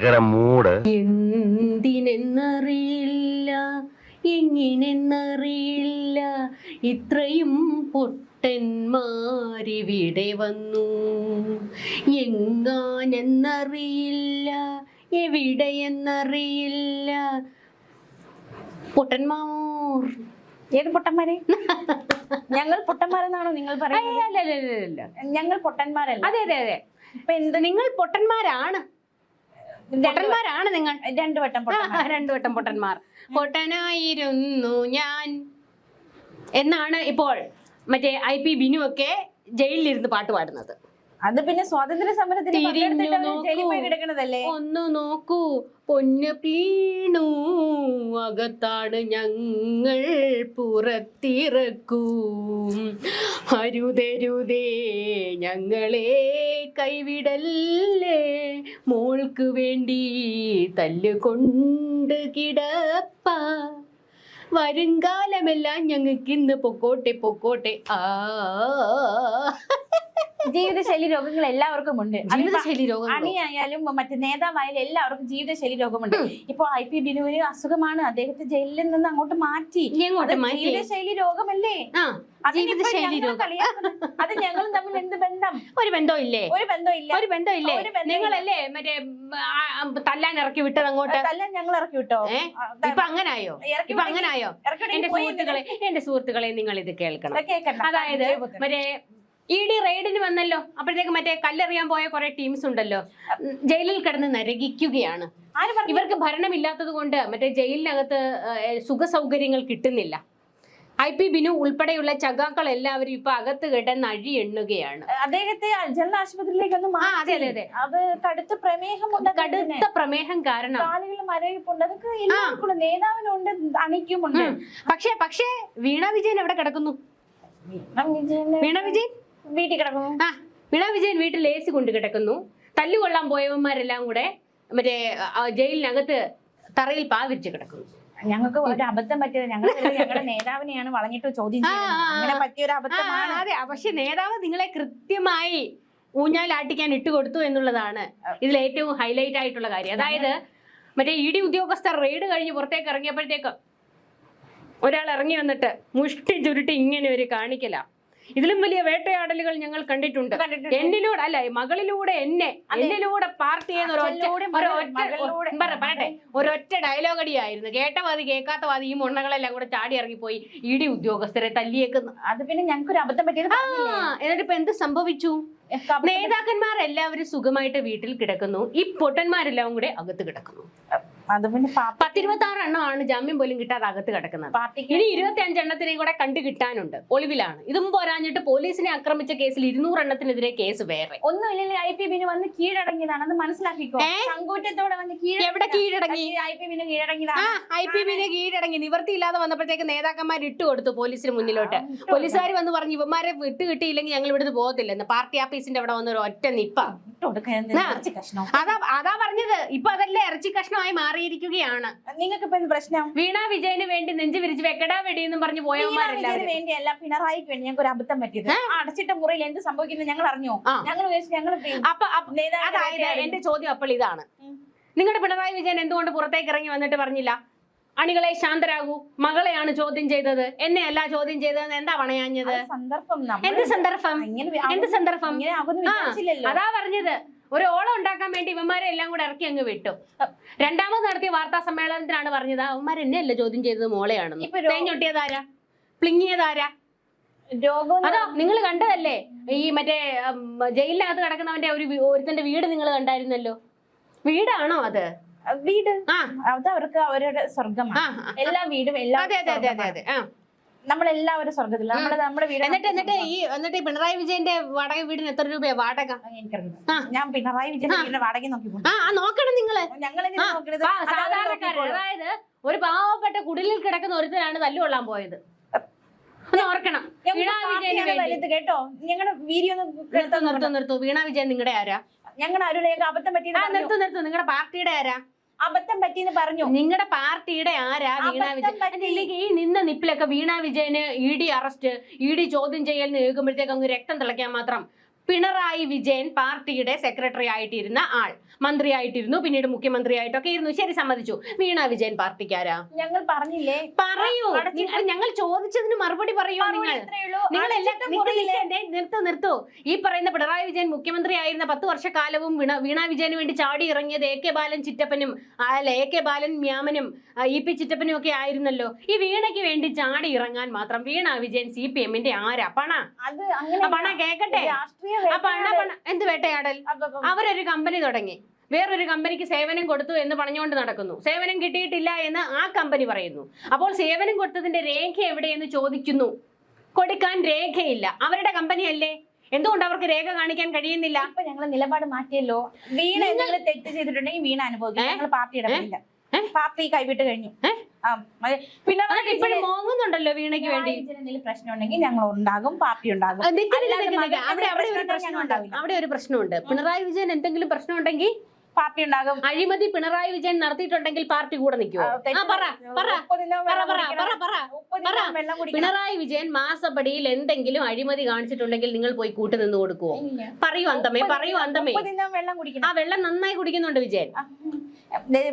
കിടക്കണ മൂട്. എന്തിനെന്നറിയില്ല, എങ്ങിനെന്നറിയില്ല, ഇത്രയും പൊട്ടന്മാരിവിടെ വന്നു. എങ്ങാനെന്നറിയില്ല, എവിടെയെന്നറിയില്ല. പൊട്ടന്മാർ. ഏത് പൊട്ടന്മാരെ? ഞങ്ങൾ പൊട്ടന്മാരെന്നാണോ നിങ്ങൾ പറയുന്നത്? അല്ലല്ല, ഞങ്ങൾ പൊട്ടന്മാരല്ല. അതെ അതെ അതെ. ഇപ്പൊ എന്ത്? നിങ്ങൾ പൊട്ടന്മാരാണ്. പൊട്ടന്മാരാണ് നിങ്ങൾ. രണ്ടു വട്ടം പൊട്ടന്മാർ. പൊട്ടനായിരുന്നു ഞാൻ എന്നാണ് ഇപ്പോൾ മറ്റേ IP ബിനു ഒക്കെ ജയിലിലിരുന്ന് പാട്ട് പാടുന്നത്. അത് പിന്നെ സ്വാതന്ത്ര്യ സമരത്തിന് ജയിലിൽ പോയി കിടക്കണതല്ലേ. ഒന്ന് നോക്കൂ പൊന്നു പീണു, അകത്താണ് ഞങ്ങൾ, പുറത്തിറക്കൂ. അരുതരുതേ ഞങ്ങളെ കൈവിടല്ലേ, മോൾക്ക് വേണ്ടി തല്ലുകൊണ്ട് കിടപ്പ. വരുംകാലമെല്ലാം ഞങ്ങൾക്ക് ഇന്ന് പൊക്കോട്ടെ പൊക്കോട്ടെ. ജീവിതശൈലി രോഗങ്ങൾ എല്ലാവർക്കും ഉണ്ട്. ജീവിതശൈലി രോഗം അണിയായാലും മറ്റു നേതാവായാലും എല്ലാവർക്കും ജീവിതശൈലി രോഗമുണ്ട്. ഇപ്പൊ IP ബിനുവിന് അസുഖമാണ്, അദ്ദേഹത്തെ ജയിലിൽ നിന്ന് അങ്ങോട്ട് മാറ്റി. ജീവിതശൈലി രോഗമല്ലേ? അത് ഞങ്ങളും തമ്മിൽ എന്ത് ബന്ധം? ഒരു ബന്ധവും ഇല്ലേ? ഒരു ബന്ധമില്ല. നിങ്ങളല്ലേ മറ്റേ തല്ലാൻ ഇറക്കി വിട്ടത് അങ്ങോട്ട്? തല്ലാൻ ഞങ്ങൾ ഇറക്കി വിട്ടോ? ഇപ്പൊ അങ്ങനായോ? എന്റെ സുഹൃത്തുക്കളെ നിങ്ങൾ ഇത് കേൾക്കണം. അതായത് മറ്റേ ED റെയ്ഡിന് വന്നല്ലോ, അപ്പോഴത്തേക്ക് മറ്റേ കല്ലെറിയാൻ പോയ കുറെ ടീംസ് ഉണ്ടല്ലോ, ജയിലിൽ കിടന്ന് നരകിക്കുകയാണ്. ഇവർക്ക് ഭരണമില്ലാത്തത് കൊണ്ട് മറ്റേ ജയിലിനകത്ത് സുഖ സൗകര്യങ്ങൾ കിട്ടുന്നില്ല. IP ബിനു ഉൾപ്പെടെയുള്ള ചകാക്കൾ എല്ലാവരും ഇപ്പൊ അകത്ത് കിടന്ന് അഴി എണ്ണുകയാണ്. അദ്ദേഹത്തെ ജനറൽ ആശുപത്രിയിലേക്കൊന്നും അത് കടുത്ത പ്രമേഹമുണ്ട്. കടുത്ത പ്രമേഹം കാരണം കാലുകൾ മരവിപ്പുണ്ട്. അതൊക്കെ എല്ലാവർക്കും നേതാവിനുണ്ട്, അണിക്കുമുണ്ട്. പക്ഷേ വീണ വിജയൻ എവിടെ കിടക്കുന്നു? വീണ വിജയൻ വീട്ടിൽ കിടക്കുന്നു. വീണ വിജയൻ വീട്ടിൽ AC കൊണ്ട് കിടക്കുന്നു. തല്ലുകൊള്ളാൻ പോയവന്മാരെല്ലാം കൂടെ മറ്റേ ജയിലിനകത്ത് തറയിൽ പാവിരിച്ച് കിടക്കുന്നു. ഞങ്ങൾക്ക് ഒരു അബദ്ധം പറ്റിയത്, ഞങ്ങളുടെ നേതാവിനെയാണ് വളഞ്ഞിട്ട് ചോദ്യം ചെയ്യുന്നത്. പറ്റിയൊരു അബദ്ധമാണ്. അതെ, പക്ഷെ നേതാവ് നിങ്ങളെ കൃത്യമായി ഊഞ്ഞാലാട്ടിക്കാൻ ഇട്ടുകൊടുത്തു എന്നുള്ളതാണ് ഇതിൽ ഏറ്റവും ഹൈലൈറ്റ് ആയിട്ടുള്ള കാര്യം. അതായത് മറ്റേ ED ഉദ്യോഗസ്ഥർ റെയ്ഡ് കഴിഞ്ഞ് പുറത്തേക്ക് ഇറങ്ങിയപ്പോഴത്തേക്ക് ഒരാൾ ഇറങ്ങി വന്നിട്ട് മുഷ്ടി ചുരുട്ടി ഇങ്ങനെ ഒരു കാണിക്കല. ഇതിലും വലിയ വേട്ടയാടലുകൾ ഞങ്ങൾ കണ്ടിട്ടുണ്ട്. എന്നിലൂടെ അല്ല, മകളിലൂടെ എന്നിലൂടെ പാർട്ടി ഒരൊറ്റ ഡയലോഗ് അടിയായിരുന്നു. കേട്ടവാദി കേൾക്കാത്തവാദി ഈ മുണ്ണകളെല്ലാം കൂടെ ചാടി ഇറങ്ങിപ്പോയി ED ഉദ്യോഗസ്ഥരെ തല്ലിയേക്കുന്നു. അത് പിന്നെ ഞങ്ങൾക്കൊരു അബദ്ധം പറ്റിയത്. എന്നിട്ട് ഇപ്പൊ എന്ത് സംഭവിച്ചു? നേതാക്കന്മാർ എല്ലാവരും സുഖമായിട്ട് വീട്ടിൽ കിടക്കുന്നു, ഈ പൊട്ടന്മാരെല്ലാം കൂടെ അകത്ത് കിടക്കുന്നു. അത് പിന്നെ 10-26 എണ്ണമാണ് ജാമ്യം പോലും കിട്ടാതെ അകത്ത് കിടക്കുന്നത്. ഇനി 25 എണ്ണത്തിനെയും കൂടെ കണ്ടു കിട്ടാനുണ്ട്, ഒളിവിലാണ്. ഇതും പോരാഞ്ഞിട്ട് പോലീസിനെ ആക്രമിച്ച കേസിൽ 200 എണ്ണത്തിനെതിരെ കേസ് വേറെ. ഒന്നുമില്ലെങ്കിൽ IP ബിനു വന്ന് കീഴടങ്ങിയതാണ്, അത് മനസ്സിലാക്കിക്കോ. സങ്കൂറ്റത്തോടെ വന്ന് എവിടെ കീഴടങ്ങി? IP ബിനു കീഴടങ്ങിയതാണ്. IP ബിനു കീഴടങ്ങി. നിവർത്തിയില്ലാതെ വന്നപ്പോഴത്തേക്ക് നേതാക്കന്മാർ ഇട്ടുകൊടുത്തു പോലീസിന് മുന്നിലോട്ട്. പോലീസുകാർ വന്ന് പറഞ്ഞു ഇവന്മാരെ വിട്ട് കിട്ടിയില്ലെങ്കിൽ ഞങ്ങൾ ഇവിടുന്ന് പോകത്തില്ലെന്ന്. പാർട്ടി ഓഫീസിന്റെ അവിടെ വന്ന ഒരു ഒറ്റ നിപ്പ. അതാ പറഞ്ഞത്, ഇപ്പൊ അതല്ലേ ഇറച്ചി കഷ്ണമായി മാറിയിരിക്കുകയാണ്. നിങ്ങൾക്ക് ഇപ്പൊ പ്രശ്നം വീണ വിജയന് വേണ്ടി നെഞ്ചു വിരിച്ച് വെക്കടാ വെടിയെന്നും പറഞ്ഞു പോയവന്മാരെല്ലാവരും വേണ്ടിയല്ല, പിണറായിക്ക് വേണ്ടി ഞങ്ങൾക്ക് ഒരു അബദ്ധം പറ്റിയത്. അടച്ചിട്ട മുറിയിൽ എന്ത് സംഭവിക്കുന്നത് ഞങ്ങൾ അറിഞ്ഞോ? അതായത് എന്റെ ചോദ്യം അപ്പോൾ ഇതാണ്, നിങ്ങളുടെ പിണറായി വിജയൻ എന്തുകൊണ്ട് പുറത്തേക്ക് ഇറങ്ങി വന്നിട്ട് പറഞ്ഞില്ല അണികളെ ശാന്തരാകൂ, മകളെയാണ് ചോദ്യം ചെയ്തത്, എന്നെ അല്ല ചോദ്യം ചെയ്തതെന്ന് എന്താ പണയാഞ്ഞത്? എന്ത് സന്ദർഭം? അതാ പറഞ്ഞത്, ഒരു ഓളം ഉണ്ടാക്കാൻ വേണ്ടി ഇവന്മാരെ എല്ലാം കൂടെ ഇറക്കി അങ്ങ് വിട്ടു. രണ്ടാമത് നടത്തിയ വാർത്താ സമ്മേളനത്തിലാണ് പറഞ്ഞത് അവന്മാർ എന്നെ അല്ല ചോദ്യം ചെയ്തത്, മോളെയാണെന്ന്. തേഞ്ഞൊട്ടിയതാരാ? പ്ലിങ്ങിയതാരാ? അതോ നിങ്ങൾ കണ്ടതല്ലേ ഈ മറ്റേ ജയിലിനകത്ത് കിടക്കുന്നവന്റെ ഒരുത്തന്റെ വീട് നിങ്ങൾ കണ്ടായിരുന്നല്ലോ. വീടാണോ അത്? വീട് അത് അവർക്ക് അവരുടെ സ്വർഗമാണ്. എല്ലാ വീടും നമ്മളെല്ലാവരും സ്വർഗത്തില്ല. നമ്മുടെ വീട്. എന്നിട്ട് പിണറായി വിജയന്റെ വാടക വീടിന് എത്ര രൂപയാ വാടക? ഞാൻ പിണറായി വിജയന്റെ വാടക നോക്കണം നിങ്ങള്. ഞങ്ങൾ സാധാരണക്കാരൻ, അതായത് ഒരു പാവപ്പെട്ട കുടിലിൽ കിടക്കുന്ന ഒരുത്തരാണ് തല്ലുകൊള്ളാൻ പോയത്. ഓർക്കണം. കേട്ടോ, ഞങ്ങളുടെ വീഡിയോ നിർത്തൂ. വീണ വിജയൻ നിങ്ങളുടെ ആരാ? ഞങ്ങളുടെ ആരുടെയൊക്കെ അബദ്ധം പറ്റി. നിർത്തൂ. നിങ്ങളുടെ പാർട്ടിയുടെ ആരാ? അബദ്ധം പറ്റിയെന്ന് പറഞ്ഞു. നിങ്ങളുടെ പാർട്ടിയുടെ ആരാ വീണ വിജയൻ? ഈ നിന്ന നിപ്പിലൊക്കെ വീണ വിജയന് ED അറസ്റ്റ്, ED ചോദ്യം ചെയ്യൽ കേൾക്കുമ്പോഴത്തേക്ക് അങ്ങ് രക്തം തിളയ്ക്കാൻ മാത്രം പിണറായി വിജയൻ പാർട്ടിയുടെ സെക്രട്ടറി ആയിട്ടിരുന്ന ആൾ, മന്ത്രിയായിട്ടിരുന്നു, പിന്നീട് മുഖ്യമന്ത്രിയായിട്ടൊക്കെ ഇരുന്നു. ശരി, സമ്മതിച്ചു. വീണ വിജയൻ പാർട്ടിക്കാരാ? ഞങ്ങൾ പറഞ്ഞില്ലേ, പറയൂ. ഞങ്ങൾ ചോദിച്ചതിന് മറുപടി പറയൂ. നിർത്തൂ. ഈ പറയുന്ന പിണറായി വിജയൻ മുഖ്യമന്ത്രി ആയിരുന്ന 10 വർഷക്കാലവും വീണ വിജയന് വേണ്ടി ചാടി ഇറങ്ങിയത് AK ബാലൻ ചിറ്റപ്പനും AK ബാലൻ മ്യാമനും EP ചിറ്റപ്പനും ഒക്കെ ആയിരുന്നല്ലോ. ഈ വീണയ്ക്ക് വേണ്ടി ചാടി ഇറങ്ങാൻ മാത്രം വീണ വിജയൻ CPM-ന്റെ ആരാ? പണ കേക്കട്ടെ. എന്ത് വേട്ടയാടൽ? അവരൊരു കമ്പനി തുടങ്ങി, വേറൊരു കമ്പനിക്ക് സേവനം കൊടുത്തു എന്ന് പറഞ്ഞുകൊണ്ട് നടക്കുന്നു. സേവനം കിട്ടിയിട്ടില്ല എന്ന് ആ കമ്പനി പറയുന്നു. അപ്പോൾ സേവനം കൊടുത്തതിന്റെ രേഖ എവിടെയെന്ന് ചോദിക്കുന്നു. കൊടുക്കാൻ രേഖയില്ല. അവരുടെ കമ്പനിയല്ലേ, എന്തുകൊണ്ട് അവർക്ക് രേഖ കാണിക്കാൻ കഴിയുന്നില്ല? ഇപ്പൊ ഞങ്ങൾ നിലപാട് മാറ്റിയല്ലോ. വീണ എന്തെങ്കിലും തെറ്റ് ചെയ്തിട്ടുണ്ടെങ്കിൽ വീണ അനുഭവിക്കും. ഞങ്ങൾ പാർട്ടി കൈവിട്ട് കഴിഞ്ഞു. പിന്നെ ഇപ്പോഴും മോങ്ങുന്നുണ്ടല്ലോ വീണയ്ക്ക് വേണ്ടി. എന്തെങ്കിലും പ്രശ്നം ഉണ്ടെങ്കിൽ ഞങ്ങൾ ഉണ്ടാകും, പാർട്ടി ഉണ്ടാകും. അവിടെ ഒരു പ്രശ്നമുണ്ട്. പിണറായി വിജയൻ എന്തെങ്കിലും പ്രശ്നം ഉണ്ടെങ്കിൽ പാർട്ടി ഉണ്ടാകും. അഴിമതി പിണറായി വിജയൻ നടത്തിയിട്ടുണ്ടെങ്കിൽ പാർട്ടി കൂടെ നിൽക്കുമോ? പിണറായി വിജയൻ മാസപ്പടിയിൽ എന്തെങ്കിലും അഴിമതി കാണിച്ചിട്ടുണ്ടെങ്കിൽ നിങ്ങൾ പോയി കൂട്ടി നിന്ന് കൊടുക്കുവോ? പറയൂ അന്തമേ. ആ വെള്ളം നന്നായി കുടിക്കുന്നുണ്ട് വിജയൻ.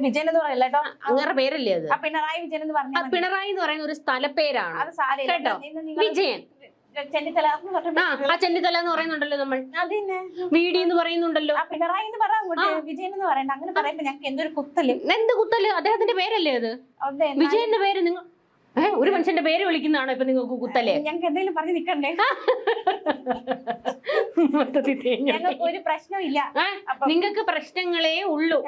വിജയൻ എന്ന് പറയല്ലോ, അങ്ങനെ പേരല്ലേ അത്? പിണറായി വിജയൻ എന്ന് പറഞ്ഞ പിണറായി എന്ന് പറയുന്ന ഒരു സ്ഥലപ്പേരാണ് കേട്ടോ. വിജയൻ ചെന്നിത്തല എന്ന് പറയുന്നുണ്ടല്ലോ, നമ്മൾ വീടി എന്ന് പറയുന്നുണ്ടല്ലോ. പിണറായി എന്ന് പറയാം, വിജയൻ എന്ന് പറയണ്ട. അങ്ങനെ പറയുമ്പോ ഞങ്ങൾക്ക് എന്തൊരു കുത്തല്. എന്ത് കുത്തല്? അദ്ദേഹത്തിന്റെ പേരല്ലേ അത്? വിജയന്റെ പേര് നിങ്ങൾ ഒരു മനുഷ്യന്റെ പേര് വിളിക്കുന്നതാണോ ഇപ്പൊ നിങ്ങൾക്ക് കുത്തല്ലേ? ഞങ്ങൾക്ക് എന്തെങ്കിലും പറഞ്ഞു നിക്കണ്ടേ? ഒരു പ്രശ്നമില്ല. നിങ്ങൾക്ക് പ്രശ്നങ്ങളേ ഉള്ളൂ.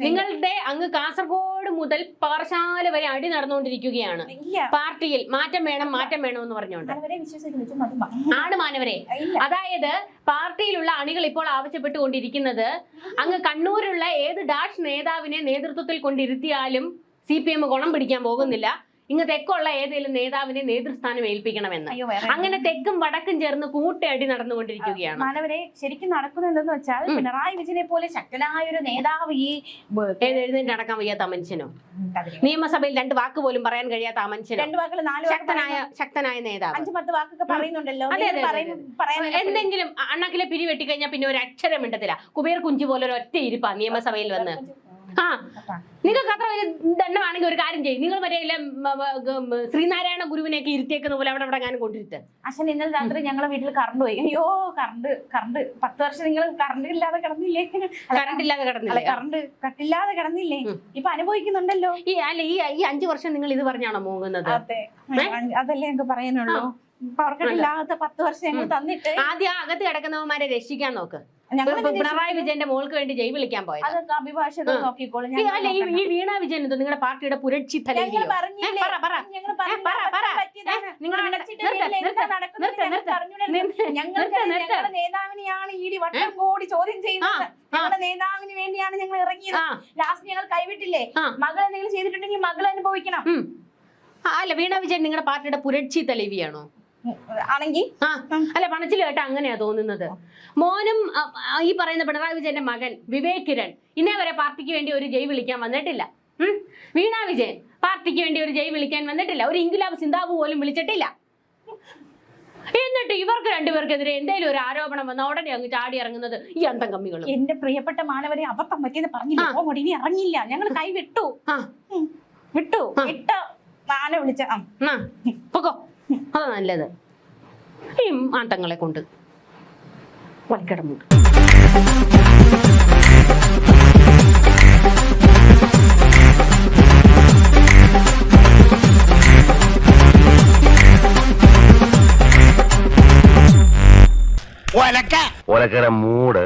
നിങ്ങളുടെ അങ്ങ് കാസർഗോഡ് മുതൽ പാറശാല വരെ അടി നടന്നുകൊണ്ടിരിക്കുകയാണ്. പാർട്ടിയിൽ മാറ്റം വേണം എന്ന് പറഞ്ഞുകൊണ്ട് ആണ് മാനവരെ. അതായത് പാർട്ടിയിലുള്ള അണികൾ ഇപ്പോൾ ആവശ്യപ്പെട്ടുകൊണ്ടിരിക്കുന്നത് അങ്ങ് കണ്ണൂരുള്ള ഏത് ഡാഷ് നേതാവിനെ നേതൃത്വത്തിൽ കൊണ്ടിരുത്തിയാലും CPM ഗുണം പിടിക്കാൻ പോകുന്നില്ല. ഇങ്ങ് തെക്കുള്ള ഏതെങ്കിലും നേതാവിനെ നേതൃസ്ഥാനം ഏൽപ്പിക്കണമെന്ന്. അങ്ങനെ തെക്കും വടക്കും ചേർന്ന് കൂട്ടയടി നടന്നുകൊണ്ടിരിക്കുകയാണ്. മാനവരെ, ശരിക്കും നടക്കുന്നത് എന്തെന്ന് വെച്ചാൽ പിണറായി വിജയനെ പോലെ ശക്തനായ ഒരു നേതാവ് ഈ എഴുന്നേറ്റ് നടക്കാൻ വയ്യാത്ത മനുഷ്യനോ, നിയമസഭയിൽ 2 വാക്ക് പോലും പറയാൻ കഴിയാത്ത ആ മനുഷ്യനോ, 2 വാക്കിൽ 4 ശക്തനായ നേതാവ് 5-10 വാക്കൊക്കെ പറയുന്നുണ്ടല്ലോ. എന്തെങ്കിലും അണ്ണാക്കിലെ പിരി വെട്ടിക്കഴിഞ്ഞാൽ പിന്നെ ഒരു അക്ഷരം മിണ്ടത്തില്ല. കുബേർ കുഞ്ചു പോലെ ഒരു ഒറ്റ ഇരിപ്പാ നിയമസഭയിൽ വന്ന്. നിങ്ങൾക്ക് അത്ര വലിയ ദണ്ഡമാണെങ്കിൽ ഒരു കാര്യം ചെയ്യും, നിങ്ങൾ മറ്റേ ശ്രീനാരായണ ഗുരുവിനെയൊക്കെ ഇരുത്തിയേക്കുന്ന പോലെ അവിടെ ഞാൻ കൊണ്ടിരുത്ത്. അച്ഛൻ ഇന്നലെ രാത്രി ഞങ്ങളെ വീട്ടിൽ കറണ്ട് പോയി. അയ്യോ, കറണ്ട് 10 വർഷം നിങ്ങൾ കറണ്ട് ഇല്ലാതെ കിടന്നില്ലേ? കറണ്ട് കട്ടില്ലാതെ കിടന്നില്ലേ? ഇപ്പൊ അനുഭവിക്കുന്നുണ്ടല്ലോ. ഈ 5 വർഷം നിങ്ങൾ ഇത് പറഞ്ഞാണോ മൂങ്ങുന്നത്? അതല്ലേ ഞങ്ങൾക്ക് പറയാനുള്ളൂ. അവർക്കില്ലാത്ത 10 വർഷം ഞങ്ങൾ തന്നിട്ട് ആദ്യം അകത്ത് കിടക്കുന്നവന്മാരെ രക്ഷിക്കാൻ നോക്ക്. പിണറായി വിജയന്റെ മോൾക്ക് വേണ്ടി ജയ് വിളിക്കാൻ പോയത് അഭിഭാഷകർ നോക്കിക്കോളും. ഈ വീണ വിജയൻ എന്തോ നിങ്ങളുടെ പാർട്ടിയുടെ പുരട്ചി തലവിയോ? നേതാവിനെയാണ് ഈ വട്ടം കൂടി ചോദ്യം ചെയ്യുന്നത്. ഞങ്ങളുടെ നേതാവിന് വേണ്ടിയാണ് ഞങ്ങൾ ഇറങ്ങിയത്. ലാസ്റ്റ് ഞങ്ങൾ കൈവിട്ടില്ലേ? മകൾ എന്തെങ്കിലും ചെയ്തിട്ടുണ്ടെങ്കിൽ മകൾ അനുഭവിക്കണം. അല്ല, വീണ വിജയൻ നിങ്ങളുടെ പാർട്ടിയുടെ പുരട്ചി തലവിയാണോ? ആണെങ്കിൽ അല്ല, പണച്ചിൽ കേട്ട അങ്ങനെയാ തോന്നുന്നത്. മോനും ഈ പറയുന്ന പിണറായി വിജയന്റെ മകൻ വിവേക് കിരൺ ഇന്നേ വരെ പാർട്ടിക്ക് വേണ്ടി ഒരു ജയ് വിളിക്കാൻ വന്നിട്ടില്ല. വീണ വിജയൻ പാർട്ടിക്ക് വേണ്ടി ഒരു ജയ് വിളിക്കാൻ വന്നിട്ടില്ല. ഒരു ഇൻകുലാബ് സിന്ദാബ് പോലും വിളിച്ചിട്ടില്ല. എന്നിട്ട് ഇവർക്ക് 2 പേർക്കെതിരെ എന്തെങ്കിലും ഒരു ആരോപണം വന്ന ഉടനെ അങ്ങ് ചാടി ഇറങ്ങുന്നത് ഈ അന്തം കമ്മികൾ. എന്റെ പ്രിയപ്പെട്ട മാനവരെ, അബദ്ധം പറ്റിയത് പറഞ്ഞില്ല, ഇനി ഇറങ്ങില്ല. ഞങ്ങൾ കൈ വിട്ടു. മാന വിളിച്ച പൊക്കോ, അതാ നല്ലത്. ഈ ആന്തങ്ങളെ കൊണ്ട് വലിക്കടമുണ്ട്. ഒലക്കര മൂട്